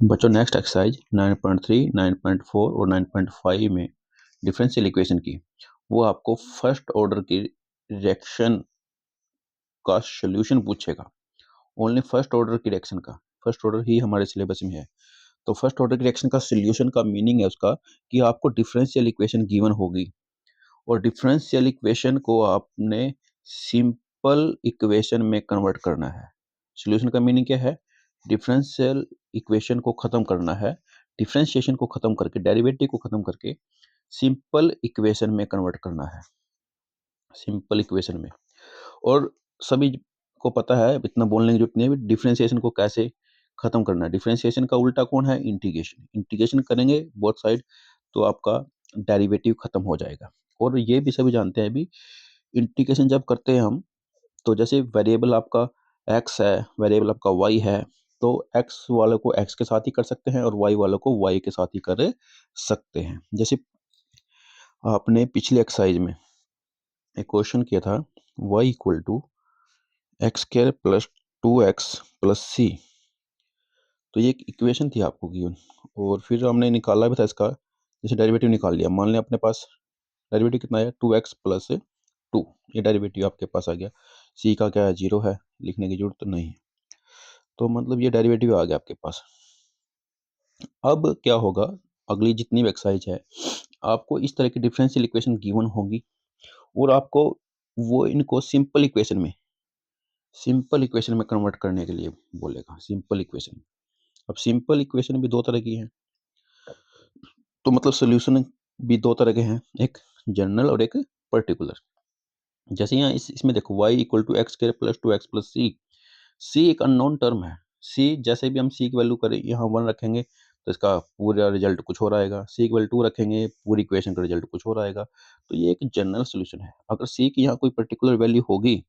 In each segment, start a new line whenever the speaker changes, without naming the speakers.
बच्चों next exercise 9.3, 9.4 और 9.5 में डिफरेंशियल इक्वेशन की वो आपको फर्स्ट ऑर्डर की रिएक्शन का सॉल्यूशन पूछेगा। ओनली फर्स्ट ऑर्डर की रिएक्शन का, फर्स्ट ऑर्डर ही हमारे सिलेबस में है। तो फर्स्ट ऑर्डर की रिएक्शन का सॉल्यूशन का मीनिंग है उसका कि आपको डिफरेंशियल इक्वेशन गिवन होगी और डिफरेंशियल इक्वेशन को आपने सिंपल इक्वेशन में कन्वर्ट करना है। सॉल्यूशन का मीनिंग क्या है? डिफरेंशियल इक्वेशन को खत्म करना है, डिफरेंशिएशन को खत्म करके, डेरिवेटिव को खत्म करके सिंपल इक्वेशन में कन्वर्ट करना है, सिंपल इक्वेशन में। और सभी को पता है, इतना बोलने की जरूरत नहीं है, डिफरेंशिएशन को कैसे खत्म करना है। डिफरेंशिएशन का उल्टा कौन है? इंटीग्रेशन। इंटीग्रेशन करेंगे बोथ साइड तो आपका डेरिवेटिव खत्म हो जाएगा। और ये भी सभी जानते हैं भी, इंटीग्रेशन जब करते हैं हम, तो जैसे वेरिएबल आपका x है, वेरिएबल आपका y है, तो x वाले को x के साथ ही कर सकते हैं और y वालों को y के साथ ही कर सकते हैं। जैसे आपने पिछले एक्सरसाइज में एक क्वेश्चन किया था, y equal to x square plus 2x plus C. तो ये एक इक्वेशन थी आपको गिवन, और फिर हमने निकाला भी था इसका, जैसे डेरिवेटिव निकाल लिया। मान लिया अपने पास डेरिवेटिव कितना है? 2x प्लस 2, ये डेरिवेटिव आपके पास आ गया। सी का क्या है? 0 है, लिखने की जरूरत नहीं है। तो मतलब ये डेरिवेटिव आ गया आपके पास। अब क्या होगा, अगली जितनी भी एक्सरसाइज है, आपको इस तरह की डिफरेंशियल इक्वेशन गिवन होगी और आपको वो इनको सिंपल इक्वेशन में कन्वर्ट करने के लिए बोलेगा। सिंपल इक्वेशन, अब सिंपल इक्वेशन भी दो तरह की है, तो मतलब सोल्यूशन भी दो तरह के हैं, एक जनरल और एक पर्टिकुलर। जैसे यहाँ इसमें देखो, y equal to x square plus 2x plus C एक अननोन टर्म है। सी जैसे भी हम सी की वैल्यू करें, यहाँ 1 रखेंगे तो इसका पूरा रिजल्ट कुछ और आएगा, सी की वैल्यू 2 रखेंगे पूरी इक्वेशन का रिजल्ट कुछ और आएगा। तो ये एक जनरल सोल्यूशन है। अगर सी की यहाँ कोई पर्टिकुलर वैल्यू होगी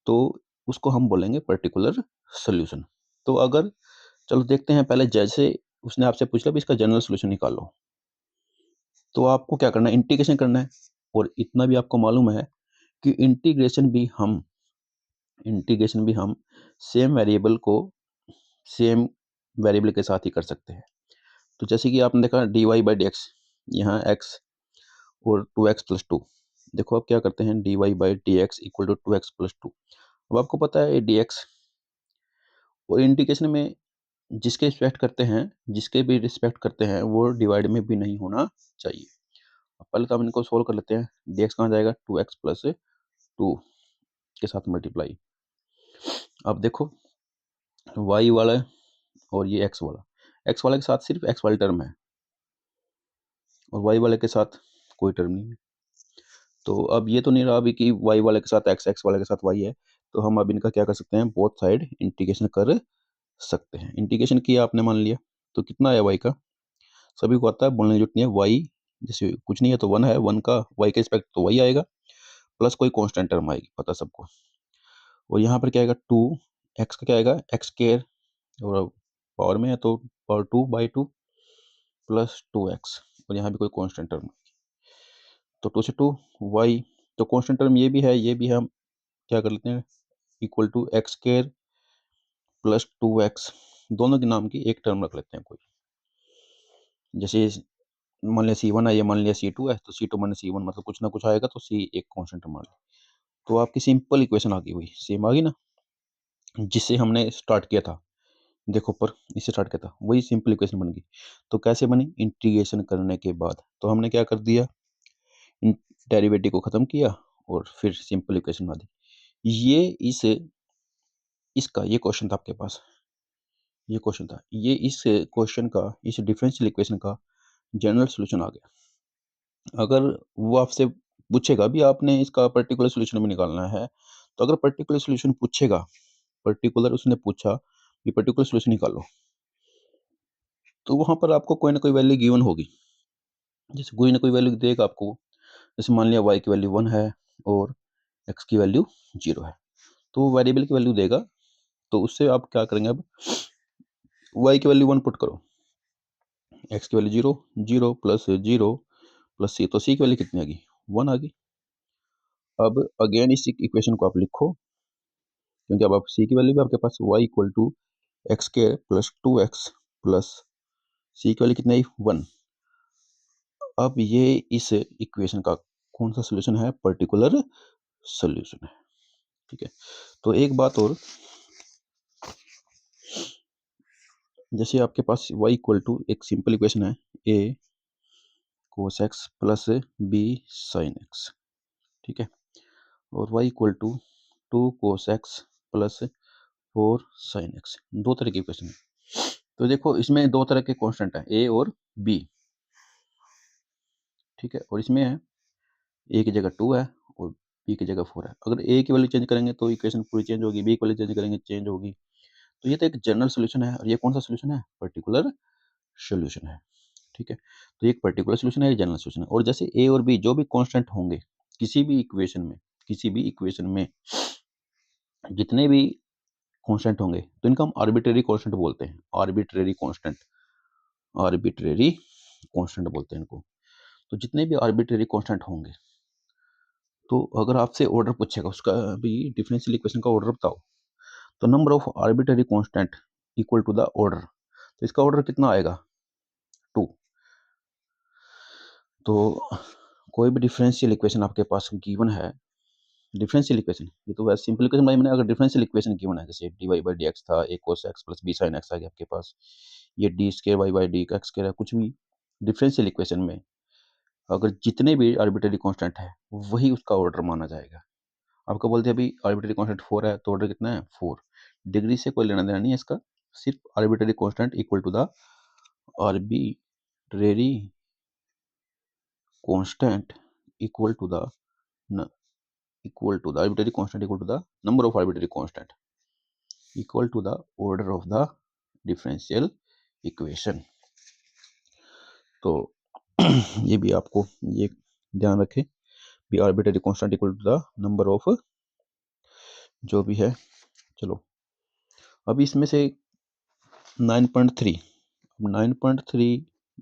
तो उसको हम बोलेंगे पर्टिकुलर सोल्यूशन। तो अगर, चलो देखते हैं पहले, जैसे उसने आपसे पूछा भी इसका जनरल सोल्यूशन निकालो, तो आपको क्या करना है? इंटीग्रेशन करना है। और इतना भी आपको मालूम है कि इंटीग्रेशन भी हम सेम वेरिएबल को सेम वेरिएबल के साथ ही कर सकते हैं। तो जैसे कि आपने देखा D Y by D X, यहाँ एक्स और 2x+2। देखो अब क्या करते हैं, D Y by D X equal to 2x+2। अब आपको पता है डी एक्स, और इंटीग्रेशन में जिसके भी रिस्पेक्ट करते हैं वो डिवाइड में भी नहीं होना चाहिए। अब पहले तो हम इनको सोल्व कर लेते हैं। डी एक्स कहाँ जाएगा? 2x+2 के साथ मल्टीप्लाई। अब देखो y वाला और ये x वाला के साथ सिर्फ x वाली टर्म है और y वाले के साथ कोई टर्म नहीं है। तो अब ये तो नहीं रहा अभी कि y वाले के साथ x वाले के साथ y है, तो हम अब इनका क्या कर सकते हैं? बोथ साइड इंटीग्रेशन कर सकते हैं। इंटीग्रेशन किया आपने, मान लिया, तो कितना आया y का? सभी को आता है, बोलने की जरूरत नहीं है। y जैसे कुछ नहीं है तो 1 है, 1 का y के रिस्पेक्ट तो y आएगा, प्लस कोई कांस्टेंट टर्म आएगी, पता सबको। और यहाँ पर क्या आएगा? 2, x का क्या आएगा? एक्स स्क्वायर, और पावर में है तो पावर 2/2 प्लस 2x, और यहाँ भी कोई कांस्टेंट टर्म, तो 2 से 2 y, तो कांस्टेंट टर्म ये भी है, ये भी है। हम क्या कर लेते हैं? Equal to x square plus 2x, दोनों के नाम की एक टर्म रख लेते हैं कोई। जैसे मान लिया C1 है, ये मान लिया C2 है, तो C2 माइनस C1 मतलब कुछ ना कुछ आएगा, तो C एक कांस्टेंट मान लिया। तो आपकी सिंपल इक्वेशन आ गई, हुई सेम आ गई ना, जिससे हमने स्टार्ट किया था। देखो पर इससे स्टार्ट किया था, वही सिंपल इक्वेशन बन गई। तो कैसे बनी? इंटीग्रेशन करने के बाद। तो हमने क्या कर दिया, डेरिवेटिव को खत्म किया और फिर सिंपल इक्वेशन बना दी। ये इसका ये क्वेश्चन था आपके पास, ये क्वेश्चन था, ये इस क्वेश्चन का, इस डिफरेंशियल इक्वेशन का जनरल सॉल्यूशन आ गया। अगर वो आपसे पूछेगा भी, आपने इसका पर्टिकुलर सॉल्यूशन भी निकालना है, तो अगर पर्टिकुलर सॉल्यूशन पूछेगा, पर्टिकुलर उसने पूछा कि पर्टिकुलर सॉल्यूशन निकालो, तो वहां पर आपको कोई ना कोई वैल्यू गिवन होगी। जैसे कोई ना कोई वैल्यू देगा आपको, जैसे मान लिया y की वैल्यू 1 है और x की वैल्यू 0 है, तो वो वेरिएबल की वैल्यू देगा। तो उससे आप क्या करेंगे, अब y की वैल्यू 1 पुट करो, x की वैल्यू 0, 0 प्लस 0 प्लस c, तो c की वैल्यू कितनी आ गई? 1 आ गई। अब अगेन इस इक्वेशन को आप लिखो, क्योंकि अब आप c की वैल्यू भी आपके पास y equal to x square plus 2x plus C की वैल्यू कितना है 1। अब ये इस इक्वेशन का कौन सा सोल्यूशन है, पर्टिकुलर सोल्यूशन है। ठीक है, तो एक बात और, जैसे आपके पास y इक्वल टू एक सिंपल इक्वेशन है a cos x plus b sin x। ठीक है, और y equal to 2 cos x plus 4 sin x, दो तरह की इक्वेशन है। तो देखो इसमें दो तरह के कांस्टेंट है, a और b। ठीक है, और इसमें है a की जगह 2 है और b की जगह 4 है। अगर a की वैल्यू चेंज करेंगे तो इक्वेशन पूरी चेंज होगी, b की वैल्यू चेंज करेंगे चेंज होगी। तो ये तो एक जनरल सोल्यूशन है, और ये कौन सा सोल्यूशन है, पर्टिकुलर सोल्यूशन है। ठीक है, तो एक पर्टिकुलर सोल्यूशन है, एक जनरल सोल्यूशन है। और जैसे ए और बी जो भी कांस्टेंट होंगे किसी भी इक्वेशन में, किसी भी इक्वेशन में जितने भी कांस्टेंट होंगे तो इनका हम आर्बिट्रेरी कांस्टेंट बोलते हैं। आर्बिट्रेरी कांस्टेंट, आर्बिट्रेरी कांस्टेंट बोलते हैं इनको। तो जितने भी आर्बिट्रेरी कांस्टेंट होंगे, तो अगर आपसे ऑर्डर पूछेगा उसका भी, डिफरेंशियल इक्वेशन का ऑर्डर बताओ, तो number of arbitrary constant equal to the order, तो इसका ऑर्डर कितना आएगा, 2। तो कोई भी डिफरेंशियल इक्वेशन आपके पास गिवन है, डिफरेंशियल इक्वेशन, ये तो वैसे सिंपल इक्वेशन भाई, मैंने अगर डिफरेंशियल इक्वेशन गिवन है, जैसे D Y by D X था, A cos X plus B sine X आ गया आपके पास, ये D square Y by D X square है, कुछ भी डिफरेंशियल इक्वेशन में अगर जितने भी आर्बिट्रेरी कांस्टेंट है वही उसका ऑर्डर माना जाएगा। आपको बोलते हैं अभी आर्बिट्रेरी कांस्टेंट 4 है, तो ऑर्डर कितना है 4। डिग्री से कोई लेना देना नहीं है इसका, सिर्फ arbitrary constant equal to the arbitrary constant equal to the equal to the arbitrary constant equal to the number of arbitrary constant equal to the order of the differential equation। तो ये भी आपको ये ध्यान रखें, भी arbitrary constant equal to the number of जो भी है। चलो अब इसमें से 9.3, 9.3,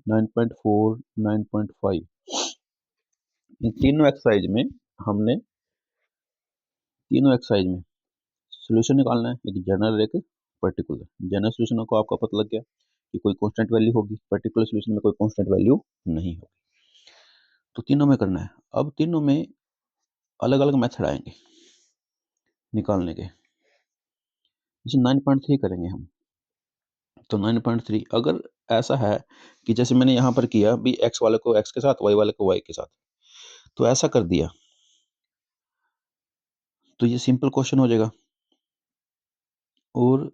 9.4, 9.5 इन तीनों एक्सरसाइज में हमने तीनों एक्सरसाइज में सोल्यूशन निकालना है, एक जनरल एक पर्टिकुलर। जनरल सोल्यूशन को आपका पता लग गया कि कोई कांस्टेंट वैल्यू होगी, पर्टिकुलर सोल्यूशन में कोई कांस्टेंट वैल्यू नहीं होगी। तो तीनों में करना है। अब तीनों में अलग अलग मेथड आएंगे निकालने के। जैसे 9.3 करेंगे हम, तो 9.3 अगर ऐसा है कि जैसे मैंने यहाँ पर किया भी एक्स वाले को एक्स के साथ, वाई वाले को वाई के साथ, तो ऐसा कर दिया तो ये सिंपल क्वेश्चन हो जाएगा। और